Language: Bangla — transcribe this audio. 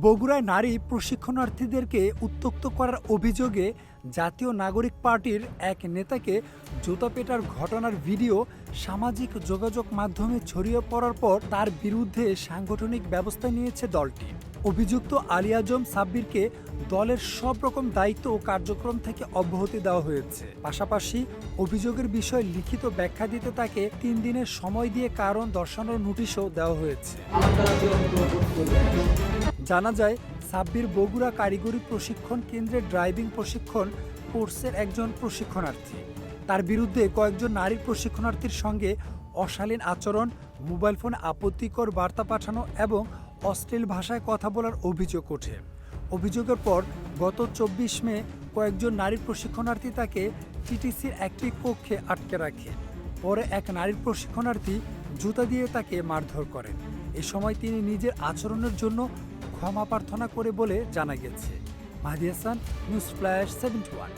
বগুড়ায় নারী প্রশিক্ষণার্থীদেরকে উত্ত্যক্ত করার অভিযোগে জাতীয় নাগরিক পার্টির এক নেতাকে জুতা পেটার ঘটনার ভিডিও সামাজিক যোগাযোগ মাধ্যমে ছড়িয়ে পড়ার পর তার বিরুদ্ধে সাংগঠনিক ব্যবস্থা নিয়েছে দলটি। অভিযুক্ত আলী আজম সাব্বিরকে দলের সব রকম দায়িত্ব ও কার্যক্রম থেকে অব্যাহতি দেওয়া হয়েছে। পাশাপাশি অভিযোগের বিষয়ে লিখিত ব্যাখ্যা দিতে তাকে 3 দিনের সময় দিয়ে কারণ দর্শানোর নোটিশও দেওয়া হয়েছে। জানা যায়, সাব্বির বগুড়া কারিগরি প্রশিক্ষণ কেন্দ্রের ড্রাইভিং প্রশিক্ষণ কোর্সের একজন প্রশিক্ষণার্থী। তার বিরুদ্ধে কয়েকজন নারী প্রশিক্ষণার্থীর সঙ্গে অশালীন আচরণ, মোবাইল ফোনে আপত্তিকর বার্তা পাঠানো এবং অশ্লীল ভাষায় কথা বলার অভিযোগ ওঠে। অভিযোগের পর গত 24 মে কয়েকজন নারী প্রশিক্ষণার্থী তাকে টিটিসির একটি কক্ষে আটকে রাখে। পরে এক নারী প্রশিক্ষণার্থী জুতা দিয়ে তাকে মারধর করেন। এ সময় তিনি নিজের আচরণের জন্য ক্ষমা প্রার্থনা করে বলে জানা গেছে। Mahdi Hasan, news flash 71।